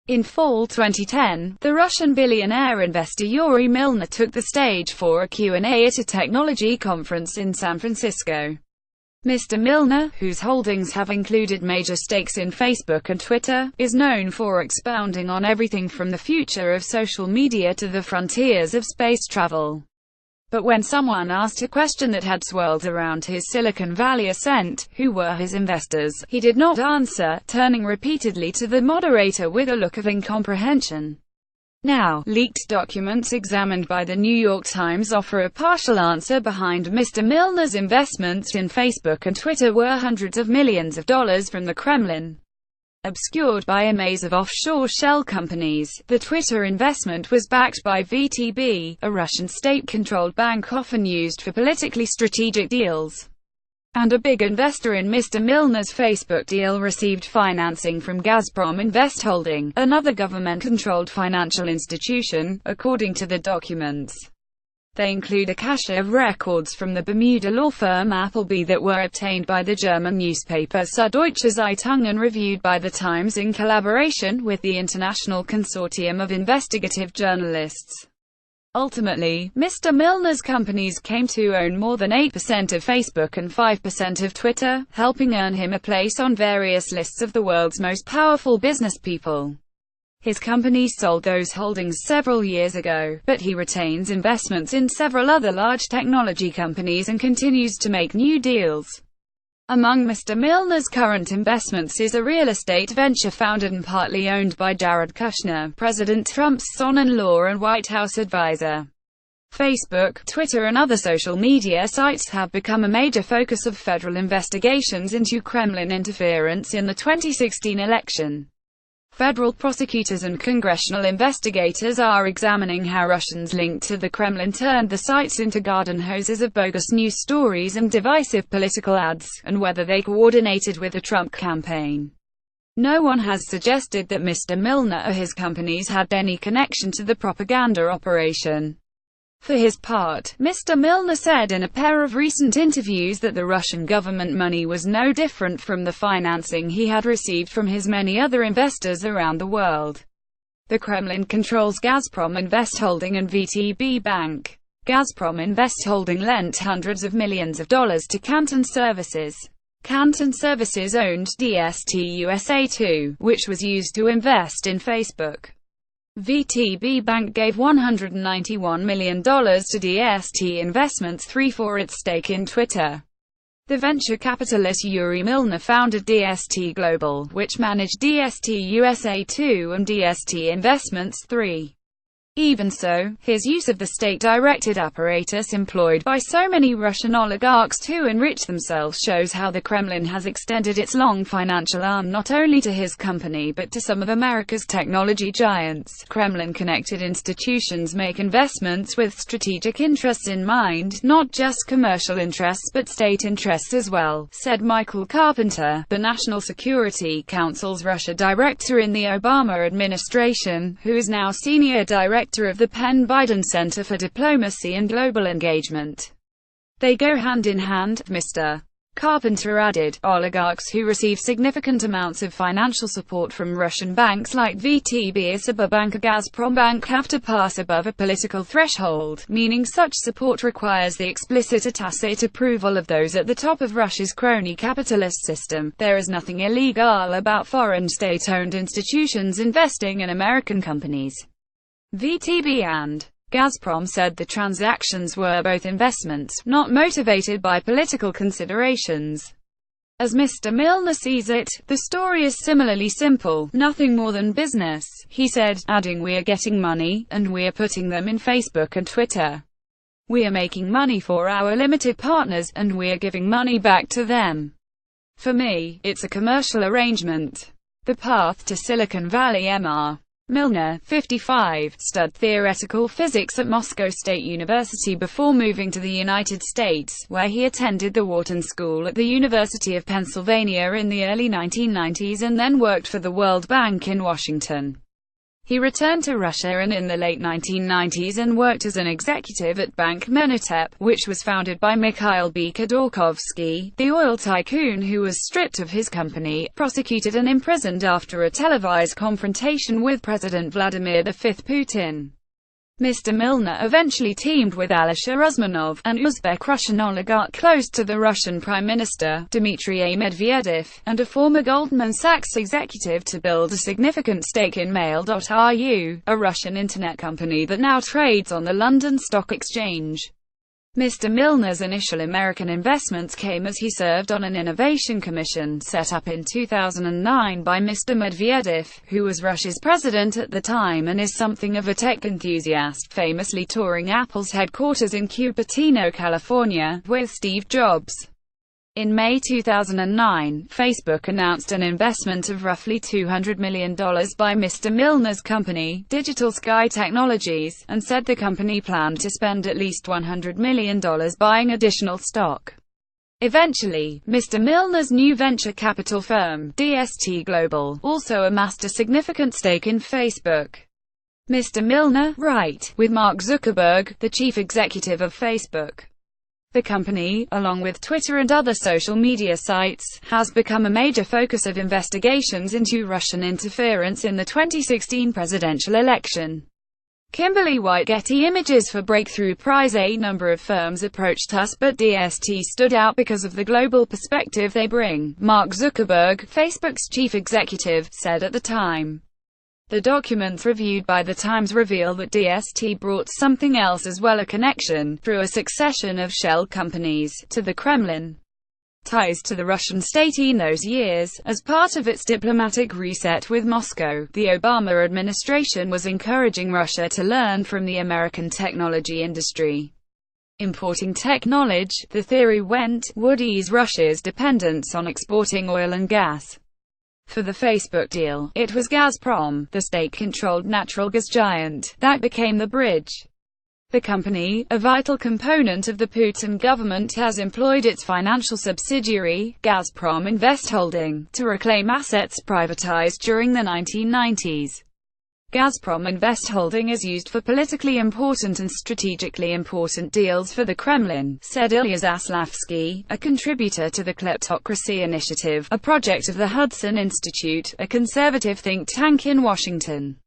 In fall 2010, the Russian billionaire investor Yuri Milner took the stage for a Q&A at a technology conference in San Francisco. Mr. Milner, whose holdings have included major stakes in Facebook and Twitter, is known for expounding on everything from the future of social media to the frontiers of space travel. But when someone asked a question that had swirled around his Silicon Valley ascent, who were his investors, he did not answer, turning repeatedly to the moderator with a look of incomprehension. Now, leaked documents examined by the New York Times offer a partial answer behind Mr. Milner's investments in Facebook and Twitter were hundreds of millions of dollars from the Kremlin. Obscured by a maze of offshore shell companies, the Twitter investment was backed by VTB, a Russian state-controlled bank often used for politically strategic deals. And a big investor in Mr. Milner's Facebook deal received financing from Gazprom Invest Holding, another government-controlled financial institution, according to the documents. They include a cache of records from the Bermuda law firm Appleby that were obtained by the German newspaper Süddeutsche Zeitung and reviewed by the Times in collaboration with the International Consortium of Investigative Journalists. Ultimately, Mr. Milner's companies came to own more than 8% of Facebook and 5% of Twitter, helping earn him a place on various lists of the world's most powerful business people. His company sold those holdings several years ago, but he retains investments in several other large technology companies and continues to make new deals. Among Mr. Milner's current investments is a real estate venture founded and partly owned by Jared Kushner, President Trump's son-in-law and White House advisor. Facebook, Twitter and other social media sites have become a major focus of federal investigations into Kremlin interference in the 2016 election. Federal prosecutors and congressional investigators are examining how Russians linked to the Kremlin turned the sites into garden hoses of bogus news stories and divisive political ads, and whether they coordinated with the Trump campaign. No one has suggested that Mr. Milner or his companies had any connection to the propaganda operation. For his part, Mr. Milner said in a pair of recent interviews that the Russian government money was no different from the financing he had received from his many other investors around the world. The Kremlin controls Gazprom Invest Holding and VTB Bank. Gazprom Invest Holding lent hundreds of millions of dollars to Canton Services. Canton Services owned DST USA too, which was used to invest in Facebook. VTB Bank gave $191 million to DST Investments 3 for its stake in Twitter. The venture capitalist Yuri Milner founded DST Global, which managed DST USA 2 and DST Investments 3. Even so, his use of the state-directed apparatus employed by so many Russian oligarchs to enrich themselves shows how the Kremlin has extended its long financial arm not only to his company but to some of America's technology giants. Kremlin-connected institutions make investments with strategic interests in mind, not just commercial interests but state interests as well, said Michael Carpenter, the National Security Council's Russia director in the Obama administration, who is now senior director of the Penn Biden Center for Diplomacy and Global Engagement. They go hand in hand, Mr. Carpenter added. Oligarchs who receive significant amounts of financial support from Russian banks like VTB, ISABA Bank or Gazprom Bank have to pass above a political threshold, meaning such support requires the explicit or tacit approval of those at the top of Russia's crony capitalist system. There is nothing illegal about foreign state-owned institutions investing in American companies. VTB and Gazprom said the transactions were both investments, not motivated by political considerations. As Mr. Milner sees it, the story is similarly simple, nothing more than business, he said, adding, "We are getting money, and we are putting them in Facebook and Twitter. We are making money for our limited partners, and we are giving money back to them. For me, it's a commercial arrangement." The path to Silicon Valley. Mr. Milner, 55, studied theoretical physics at Moscow State University before moving to the United States, where he attended the Wharton School at the University of Pennsylvania in the early 1990s and then worked for the World Bank in Washington. He returned to Russia in the late 1990s and worked as an executive at Bank Menotep, which was founded by Mikhail Khodorkovsky, the oil tycoon who was stripped of his company, prosecuted and imprisoned after a televised confrontation with President Vladimir V. Putin. Mr. Milner eventually teamed with Alisher Usmanov, an Uzbek-Russian oligarch close to the Russian Prime Minister, Dmitry Medvedev, and a former Goldman Sachs executive to build a significant stake in Mail.ru, a Russian internet company that now trades on the London Stock Exchange. Mr. Milner's initial American investments came as he served on an innovation commission set up in 2009 by Mr. Medvedev, who was Russia's president at the time and is something of a tech enthusiast, famously touring Apple's headquarters in Cupertino, California, with Steve Jobs. In May 2009, Facebook announced an investment of roughly $200 million by Mr. Milner's company, Digital Sky Technologies, and said the company planned to spend at least $100 million buying additional stock. Eventually, Mr. Milner's new venture capital firm, DST Global, also amassed a significant stake in Facebook. Mr. Milner, right, with Mark Zuckerberg, the chief executive of Facebook. The company, along with Twitter and other social media sites, has become a major focus of investigations into Russian interference in the 2016 presidential election. Kimberly White, Getty Images. For Breakthrough Prize. A number of firms approached us, but DST stood out because of the global perspective they bring, Mark Zuckerberg, Facebook's chief executive, said at the time. The documents reviewed by The Times reveal that DST brought something else as well, a connection, through a succession of shell companies, to the Kremlin. Ties to the Russian state. In those years, as part of its diplomatic reset with Moscow, the Obama administration was encouraging Russia to learn from the American technology industry. Importing tech knowledge, the theory went, would ease Russia's dependence on exporting oil and gas. For the Facebook deal, it was Gazprom, the state-controlled natural gas giant, that became the bridge. The company, a vital component of the Putin government, has employed its financial subsidiary, Gazprom Invest Holding, to reclaim assets privatized during the 1990s. Gazprom Invest Holding is used for politically important and strategically important deals for the Kremlin, said Ilya Zaslavsky, a contributor to the Kleptocracy Initiative, a project of the Hudson Institute, a conservative think tank in Washington.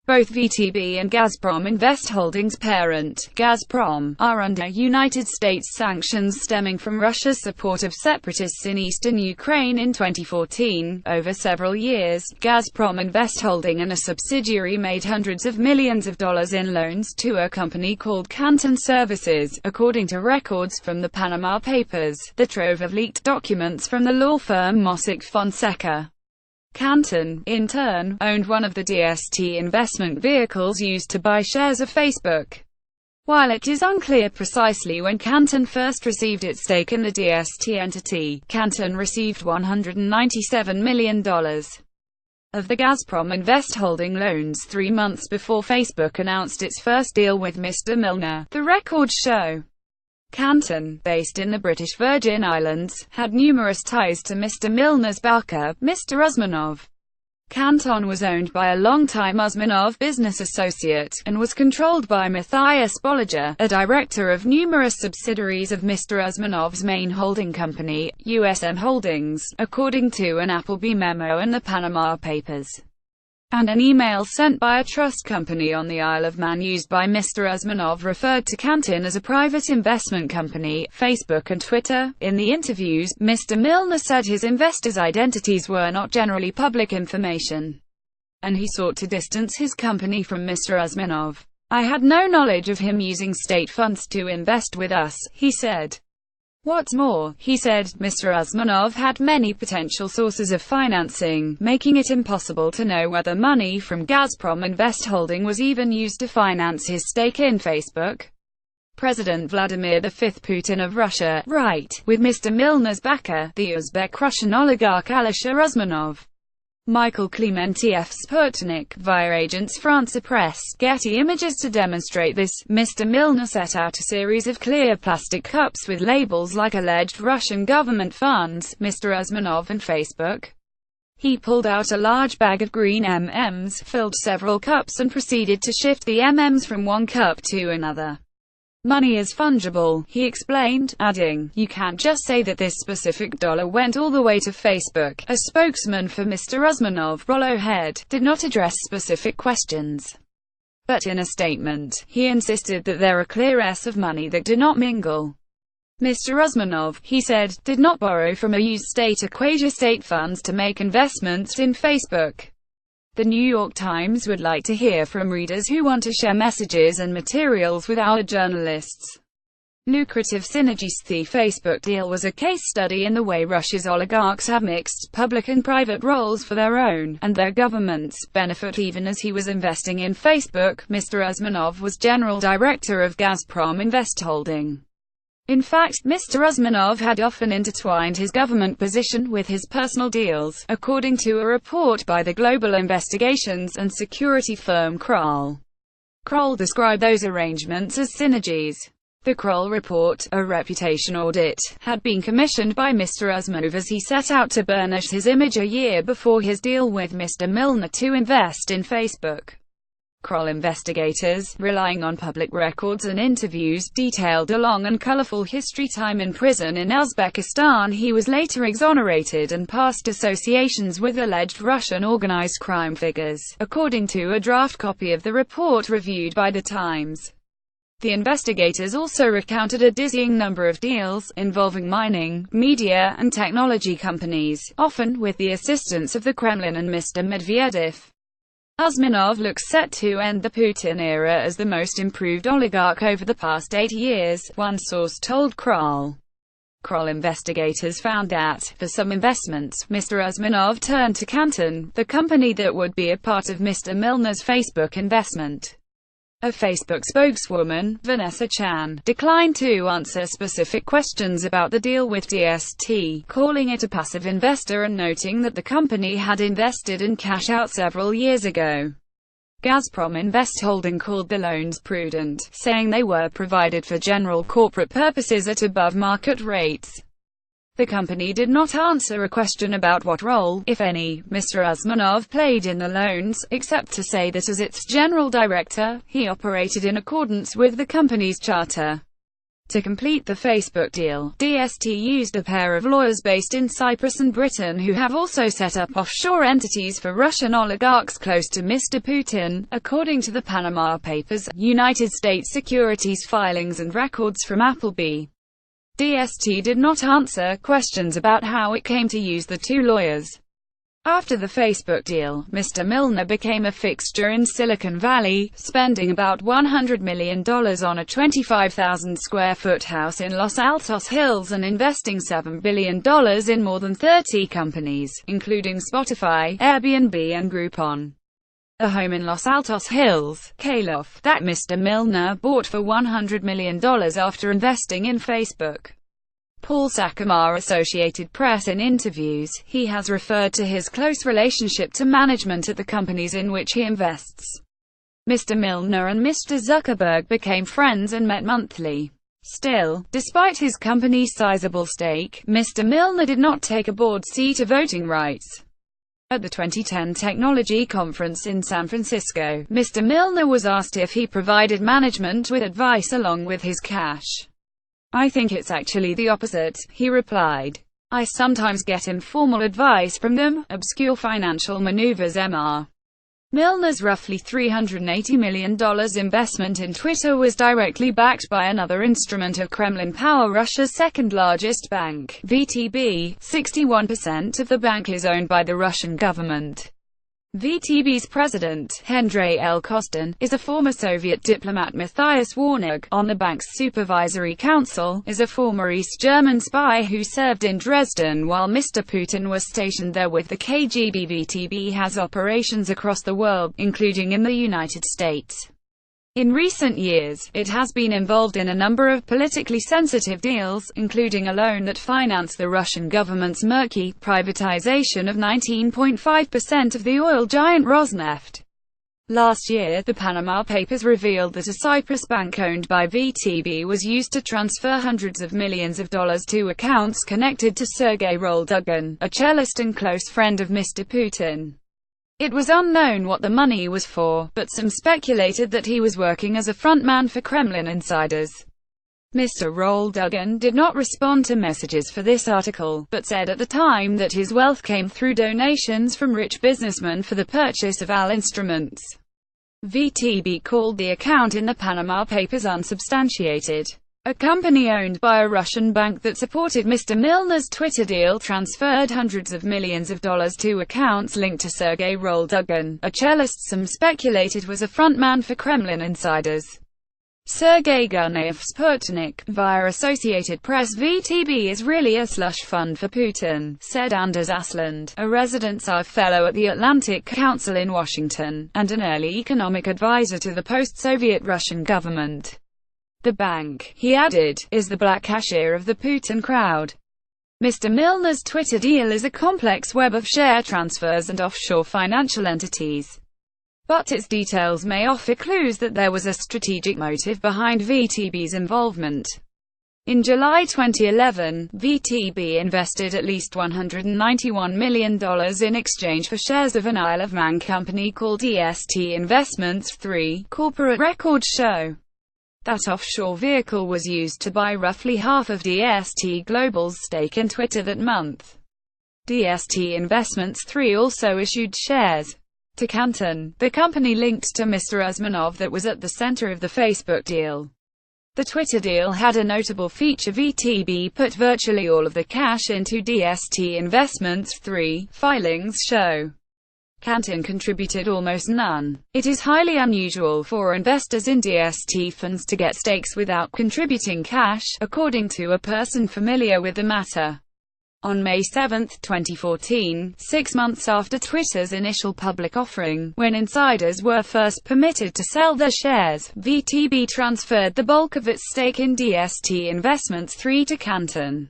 Both VTB and Gazprom Invest Holdings' parent, Gazprom, are under United States sanctions stemming from Russia's support of separatists in eastern Ukraine in 2014. Over several years, Gazprom Invest Holding and a subsidiary made hundreds of millions of dollars in loans to a company called Canton Services, according to records from the Panama Papers, the trove of leaked documents from the law firm Mossack Fonseca. Canton, in turn, owned one of the DST investment vehicles used to buy shares of Facebook. While it is unclear precisely when Canton first received its stake in the DST entity, Canton received $197 million of the Gazprom Invest Holding loans 3 months before Facebook announced its first deal with Mr. Milner, the records show. Canton, based in the British Virgin Islands, had numerous ties to Mr. Milner's backer, Mr. Usmanov. Canton was owned by a longtime Usmanov business associate, and was controlled by Matthias Bolliger, a director of numerous subsidiaries of Mr. Usmanov's main holding company, USM Holdings, according to an Appleby memo and the Panama Papers. And an email sent by a trust company on the Isle of Man used by Mr. Usmanov referred to Canton as a private investment company. Facebook and Twitter. In the interviews, Mr. Milner said his investors' identities were not generally public information, and he sought to distance his company from Mr. Usmanov. I had no knowledge of him using state funds to invest with us, he said. What's more, he said, Mr. Usmanov had many potential sources of financing, making it impossible to know whether money from Gazprom Invest Holding was even used to finance his stake in Facebook. President Vladimir V. Putin of Russia, right, with Mr. Milner's backer, the Uzbek-Russian oligarch Alisher Usmanov. Michael Clementiev Sputnik, via Agence France Presse, Getty Images. To demonstrate this, Mr. Milner set out a series of clear plastic cups with labels like alleged Russian government funds, Mr. Usmanov and Facebook. He pulled out a large bag of green M&Ms, filled several cups and proceeded to shift the M&Ms from one cup to another. "Money is fungible," he explained, adding, "You can't just say that this specific dollar went all the way to Facebook." A spokesman for Mr. Usmanov, Rollo Head, did not address specific questions. But in a statement, he insisted that there are clear s of money that do not mingle. Mr. Usmanov, he said, did not borrow from or use state or quasi-state funds to make investments in Facebook. The New York Times would like to hear from readers who want to share messages and materials with our journalists. Lucrative synergies. The Facebook deal was a case study in the way Russia's oligarchs have mixed public and private roles for their own and their government's benefit. Even as he was investing in Facebook, Mr. Usmanov was general director of Gazprom Invest Holding. In fact, Mr. Usmanov had often intertwined his government position with his personal deals, according to a report by the global investigations and security firm Kroll. Kroll described those arrangements as synergies. The Kroll report, a reputation audit, had been commissioned by Mr. Usmanov as he set out to burnish his image a year before his deal with Mr. Milner to invest in Facebook. Kroll investigators, relying on public records and interviews, detailed a long and colorful history: time in prison in Uzbekistan. He was later exonerated and past associations with alleged Russian organized crime figures, according to a draft copy of the report reviewed by The Times. The investigators also recounted a dizzying number of deals, involving mining, media, and technology companies, often with the assistance of the Kremlin and Mr. Medvedev. Usmanov looks set to end the Putin era as the most improved oligarch over the past 8 years, one source told Kroll. Kroll investigators found that, for some investments, Mr. Usmanov turned to Canton, the company that would be a part of Mr. Milner's Facebook investment. A Facebook spokeswoman, Vanessa Chan, declined to answer specific questions about the deal with DST, calling it a passive investor and noting that the company had invested in cash out several years ago. Gazprom Invest Holding called the loans prudent, saying they were provided for general corporate purposes at above-market rates. The company did not answer a question about what role, if any, Mr. Usmanov played in the loans, except to say that as its general director, he operated in accordance with the company's charter. To complete the Facebook deal, DST used a pair of lawyers based in Cyprus and Britain who have also set up offshore entities for Russian oligarchs close to Mr. Putin, according to the Panama Papers, United States securities filings and records from Appleby. DST did not answer questions about how it came to use the two lawyers. After the Facebook deal, Mr. Milner became a fixture in Silicon Valley, spending about $100 million on a 25,000-square-foot house in Los Altos Hills and investing $7 billion in more than 30 companies, including Spotify, Airbnb and Groupon. A home in Los Altos Hills, Kalof, that Mr. Milner bought for $100 million after investing in Facebook. Paul Sakamar, Associated Press. In interviews, he has referred to his close relationship to management at the companies in which he invests. Mr. Milner and Mr. Zuckerberg became friends and met monthly. Still, despite his company's sizable stake, Mr. Milner did not take a board seat or voting rights. At the 2010 technology conference in San Francisco, Mr. Milner was asked if he provided management with advice along with his cash. "I think it's actually the opposite," he replied. "I sometimes get informal advice from them, obscure financial maneuvers." Mr. Milner's roughly $380 million investment in Twitter was directly backed by another instrument of Kremlin power, Russia's second-largest bank, VTB. 61% of the bank is owned by the Russian government. VTB's president, Hendrey L. Kostin, is a former Soviet diplomat. Matthias Warnig, on the bank's supervisory council, is a former East German spy who served in Dresden while Mr. Putin was stationed there with the KGB. VTB has operations across the world, including in the United States. In recent years, it has been involved in a number of politically sensitive deals, including a loan that financed the Russian government's murky privatization of 19.5% of the oil giant Rosneft. Last year, the Panama Papers revealed that a Cyprus bank owned by VTB was used to transfer hundreds of millions of dollars to accounts connected to Sergei Roldugan, a cellist and close friend of Mr. Putin. It was unknown what the money was for, but some speculated that he was working as a frontman for Kremlin insiders. Mr. Roldugan did not respond to messages for this article, but said at the time that his wealth came through donations from rich businessmen for the purchase of AL instruments. VTB called the account in the Panama Papers unsubstantiated. A company owned by a Russian bank that supported Mr. Milner's Twitter deal transferred hundreds of millions of dollars to accounts linked to Sergei Roldugan, a cellist some speculated was a frontman for Kremlin insiders. Sergei Gunaev Sputnik, via Associated Press. VTB is really a slush fund for Putin, said Anders Asland, a resident SARF fellow at the Atlantic Council in Washington, and an early economic advisor to the post-Soviet Russian government. The bank, he added, is the black cashier of the Putin crowd. Mr. Milner's Twitter deal is a complex web of share transfers and offshore financial entities. But its details may offer clues that there was a strategic motive behind VTB's involvement. In July 2011, VTB invested at least $191 million in exchange for shares of an Isle of Man company called DST Investments 3, corporate records show. That offshore vehicle was used to buy roughly half of DST Global's stake in Twitter that month. DST Investments 3 also issued shares to Canton, the company linked to Mr. Usmanov that was at the center of the Facebook deal. The Twitter deal had a notable feature: VTB put virtually all of the cash into DST Investments 3, filings show. Canton contributed almost none. It is highly unusual for investors in DST funds to get stakes without contributing cash, according to a person familiar with the matter. On May 7, 2014, 6 months after Twitter's initial public offering, when insiders were first permitted to sell their shares, VTB transferred the bulk of its stake in DST Investments 3 to Canton.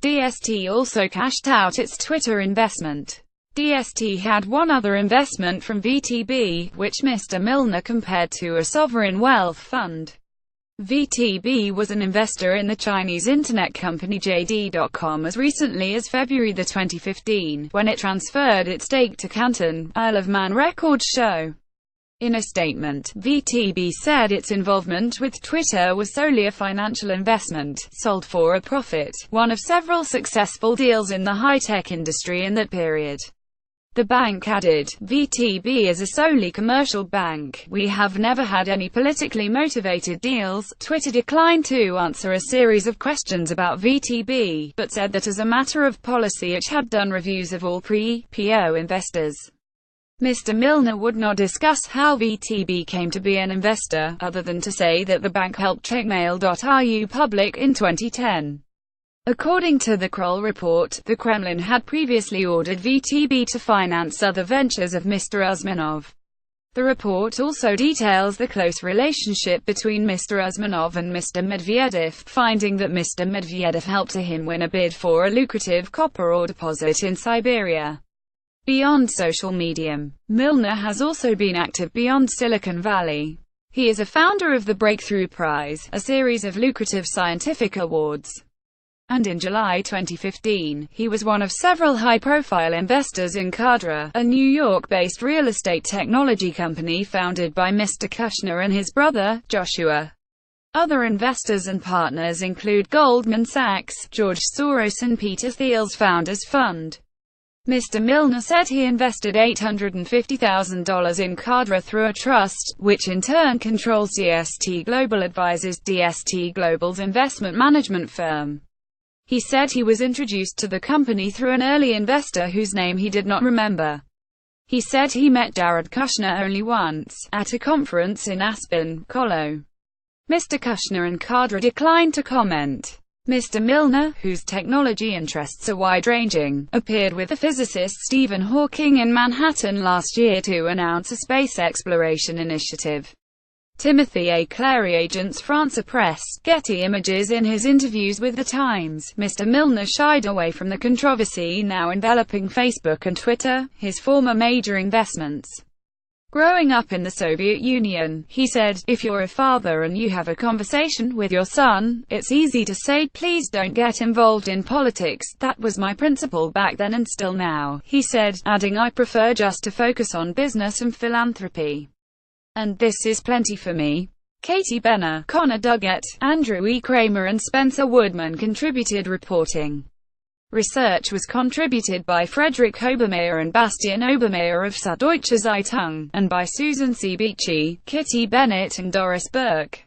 DST also cashed out its Twitter investment. DST had one other investment from VTB, which Mr. Milner compared to a sovereign wealth fund. VTB was an investor in the Chinese internet company JD.com as recently as February 2015, when it transferred its stake to Canton, Isle of Man records show. In a statement, VTB said its involvement with Twitter was solely a financial investment, sold for a profit, one of several successful deals in the high-tech industry in that period. The bank added, VTB is a solely commercial bank. We have never had any politically motivated deals. Twitter declined to answer a series of questions about VTB, but said that as a matter of policy it had done reviews of all pre-IPO investors. Mr. Milner would not discuss how VTB came to be an investor, other than to say that the bank helped Checkmail.ru public in 2010. According to the Kroll report, the Kremlin had previously ordered VTB to finance other ventures of Mr. Usmanov. The report also details the close relationship between Mr. Usmanov and Mr. Medvedev, finding that Mr. Medvedev helped him win a bid for a lucrative copper ore deposit in Siberia. Beyond social media, Milner has also been active beyond Silicon Valley. He is a founder of the Breakthrough Prize, a series of lucrative scientific awards. And in July 2015, he was one of several high-profile investors in Cadre, a New York-based real estate technology company founded by Mr. Kushner and his brother, Joshua. Other investors and partners include Goldman Sachs, George Soros and Peter Thiel's Founders Fund. Mr. Milner said he invested $850,000 in Cadre through a trust, which in turn controls DST Global advises DST Global's investment management firm. He said he was introduced to the company through an early investor whose name he did not remember. He said he met Jared Kushner only once, at a conference in Aspen, Colo. Mr. Kushner and Cadre declined to comment. Mr. Milner, whose technology interests are wide-ranging, appeared with the physicist Stephen Hawking in Manhattan last year to announce a space exploration initiative. Timothy A. Clary, Agence France-Presse, Getty Images. In his interviews with The Times, Mr. Milner shied away from the controversy now enveloping Facebook and Twitter, his former major investments. Growing up in the Soviet Union, he said, if you're a father and you have a conversation with your son, it's easy to say, please don't get involved in politics. That was my principle back then and still now, he said, adding, I prefer just to focus on business and philanthropy. And this is plenty for me. Katie Benner, Connor Duggett, Andrew E. Kramer and Spencer Woodman contributed reporting. Research was contributed by Frederick Obermeier and Bastian Obermeier of Süddeutsche Zeitung, and by Susan C. Beachy, Kitty Bennett and Doris Burke.